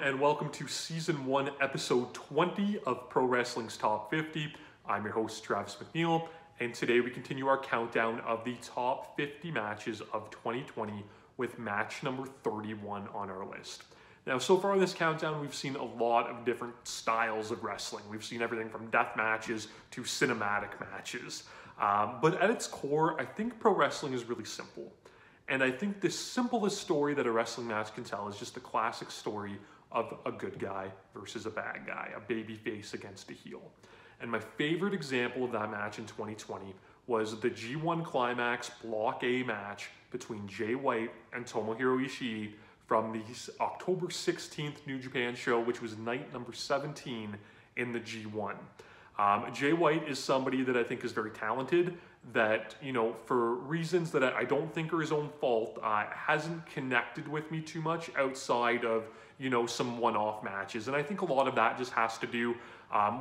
and welcome to Season 1, Episode 20 of Pro Wrestling's Top 50. I'm your host, Travis McNeil, and today we continue our countdown of the top 50 matches of 2020 with match number 31 on our list. Now, so far in this countdown, we've seen a lot of different styles of wrestling. We've seen everything from death matches to cinematic matches. But at its core, I think pro wrestling is really simple. And I think the simplest story that a wrestling match can tell is just a classic story of a good guy versus a bad guy, a baby face against a heel. And my favorite example of that match in 2020 was the G1 Climax Block A match between Jay White and Tomohiro Ishii from the October 16th New Japan show, which was night number 17 in the G1. Jay White is somebody that I think is very talented, that, you know, for reasons that I don't think are his own fault, hasn't connected with me too much outside of, you know, some one-off matches. And I think a lot of that just has to do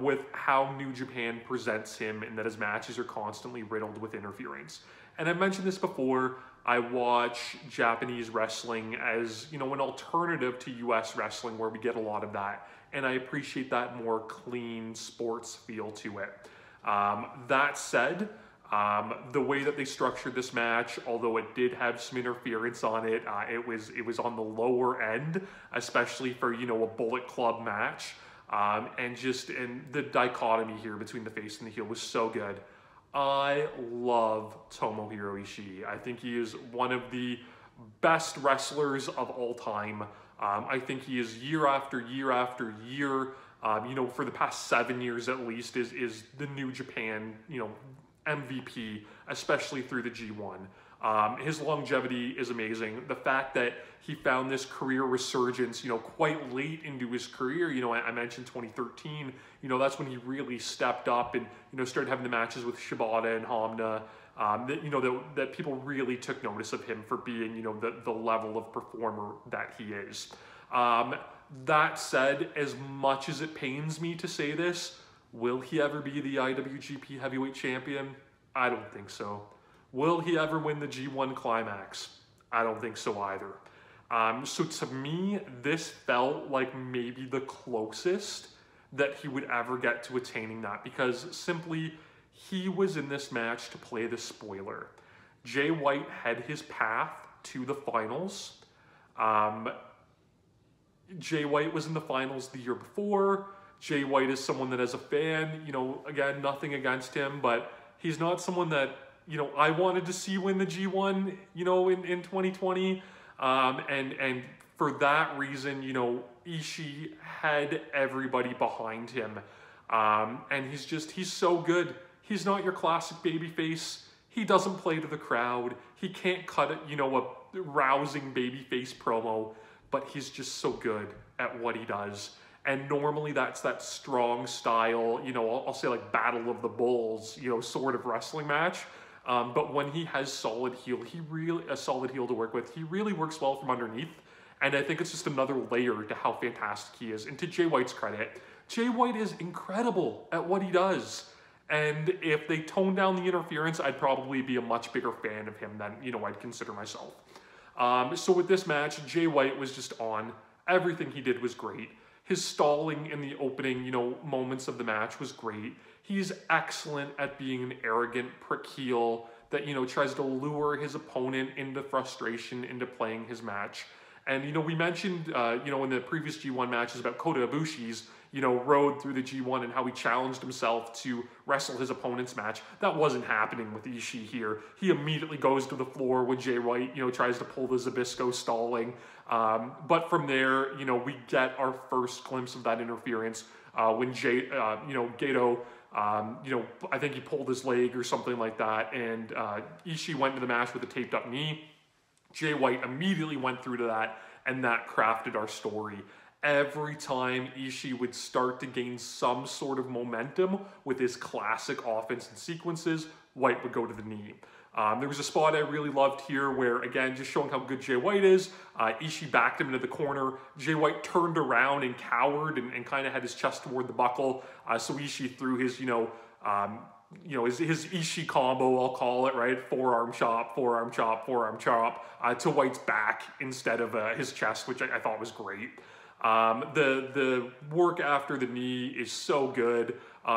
with how New Japan presents him, and that his matches are constantly riddled with interference. And I've mentioned this before, I watch Japanese wrestling as, you know, an alternative to US wrestling where we get a lot of that. And I appreciate that more clean sports feel to it. That said, the way that they structured this match, although it did have some interference on it, it was on the lower end, especially for, you know, a Bullet Club match. And the dichotomy here between the face and the heel was so good. I love Tomohiro Ishii. I think he is one of the best wrestlers of all time. I think he is year after year after year, you know, for the past 7 years at least, is the New Japan, you know, MVP, especially through the G1. His longevity is amazing. The fact that he found this career resurgence, you know, quite late into his career, you know, I mentioned 2013, you know, that's when he really stepped up and, you know, started having the matches with Shibata and Hamna, that, you know, that people really took notice of him for being, you know, the level of performer that he is. That said, as much as it pains me to say this, will he ever be the IWGP Heavyweight Champion? I don't think so. Will he ever win the G1 Climax? I don't think so either. So to me, this felt like maybe the closest that he would ever get to attaining that, because simply he was in this match to play the spoiler. Jay White had his path to the finals. Jay White was in the finals the year before. Jay White is someone that, as a fan, you know, again, nothing against him, but he's not someone that, you know, I wanted to see win the G1, you know, in 2020. And for that reason, you know, Ishii had everybody behind him. And he's so good. He's not your classic babyface. He doesn't play to the crowd. He can't cut it, you know, a rousing babyface promo, but he's just so good at what he does. And normally that's that strong style, you know, I'll say like Battle of the Bulls, you know, sort of wrestling match. But when he has a solid heel to work with, he really works well from underneath. And I think it's just another layer to how fantastic he is. And to Jay White's credit, Jay White is incredible at what he does. And if they tone down the interference, I'd probably be a much bigger fan of him than, you know, I'd consider myself. So with this match, Jay White was just on. Everything he did was great. His stalling in the opening, you know, moments of the match was great. He's excellent at being an arrogant prick heel that, you know, tries to lure his opponent into frustration, into playing his match. And, you know, we mentioned, you know, in the previous G1 matches about Kota Ibushi's, you know, road through the G1 and how he challenged himself to wrestle his opponent's match. That wasn't happening with Ishii here. He immediately goes to the floor when Jay White, you know, tries to pull the Zbyszko stalling. But from there, you know, we get our first glimpse of that interference when you know, Gato, you know, I think he pulled his leg or something like that, and Ishii went into the match with a taped up knee. Jay White immediately went through to that, and that crafted our story. Every time Ishii would start to gain some sort of momentum with his classic offense and sequences, White would go to the knee. There was a spot I really loved here where, again, just showing how good Jay White is, Ishii backed him into the corner. Jay White turned around and cowered and kind of had his chest toward the buckle. So Ishii threw his, his Ishii combo, I'll call it, right? Forearm chop, forearm chop, forearm chop, to White's back instead of his chest, which I thought was great. The work after the knee is so good.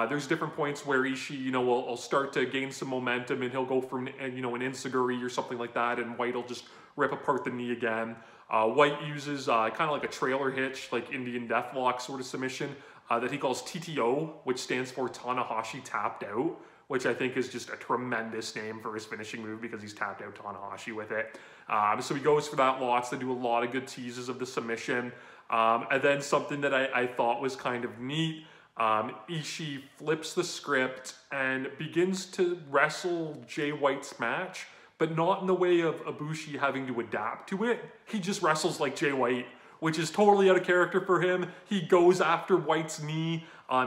There's different points where Ishii, you know, will start to gain some momentum and he'll go from, you know, an enziguri or something like that, and White will just rip apart the knee again. White uses kind of like a trailer hitch, like Indian deathlock sort of submission that he calls TTO, which stands for Tanahashi tapped out, which I think is just a tremendous name for his finishing move because he's tapped out Tanahashi with it. So he goes for that lots. They do a lot of good teases of the submission. And then something that I thought was kind of neat, Ishii flips the script and begins to wrestle Jay White's match, but not in the way of Ibushi having to adapt to it. He just wrestles like Jay White, which is totally out of character for him. He goes after White's knee.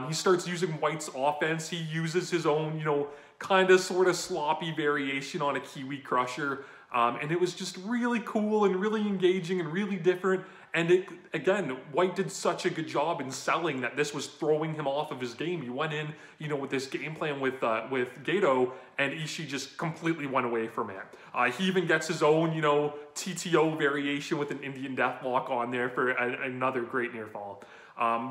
He starts using White's offense. He uses his own, you know, kind of sort of sloppy variation on a Kiwi Crusher. And it was just really cool and really engaging and really different. And it, again, White did such a good job in selling that this was throwing him off of his game. He went in, you know, with this game plan with Gato, and Ishii just completely went away from it. He even gets his own, you know, TTO variation with an Indian deathlock on there for another great near fall.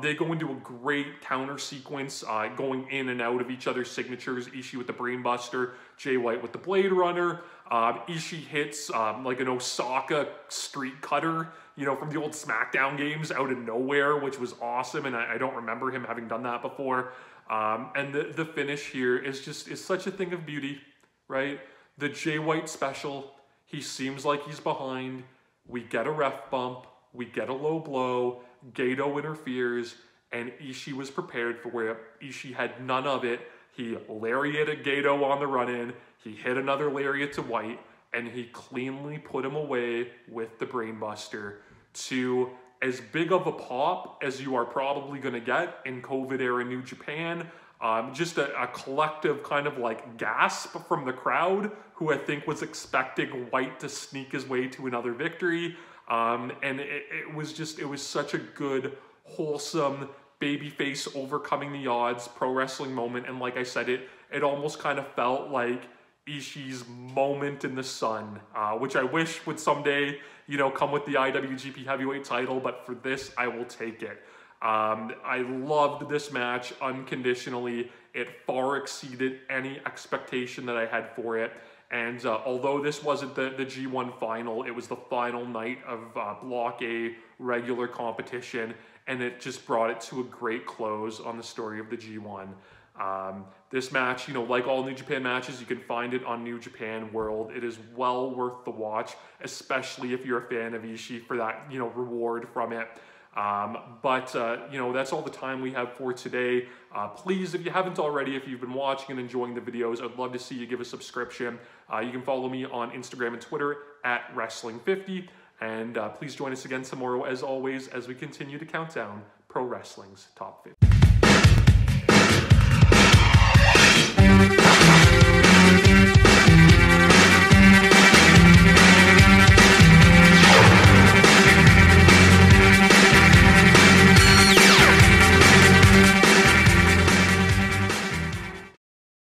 They go into a great counter sequence, going in and out of each other's signatures. Ishii with the Brainbuster, Jay White with the Blade Runner. Ishii hits like an Osaka street cutter, you know, from the old SmackDown games out of nowhere, which was awesome, and I don't remember him having done that before. And the finish here is such a thing of beauty, right? The Jay White special, he seems like he's behind. We get a ref bump, we get a low blow, Gato interferes, and Ishii was prepared for where Ishii had none of it. He lariated Gato on the run-in, he hit another lariat to White, and he cleanly put him away with the Brainbuster to as big of a pop as you are probably going to get in COVID-era New Japan. Just a collective kind of like gasp from the crowd, who I think was expecting White to sneak his way to another victory. And it was such a good, wholesome, babyface overcoming the odds pro wrestling moment. And like I said, it almost kind of felt like Ishii's moment in the sun, which I wish would someday, you know, come with the IWGP Heavyweight title, but for this, I will take it. I loved this match unconditionally. It far exceeded any expectation that I had for it. And although this wasn't the G1 final, it was the final night of Block A regular competition, and it just brought it to a great close on the story of the G1. This match, you know, like all New Japan matches, you can find it on New Japan World. It is well worth the watch, especially if you're a fan of Ishii for that, you know, reward from it. You know, that's all the time we have for today. Please, if you haven't already, if you've been watching and enjoying the videos, I'd love to see you give a subscription. You can follow me on Instagram and Twitter at Wrestling50. And please join us again tomorrow, as always, as we continue to count down Pro Wrestling's Top 50.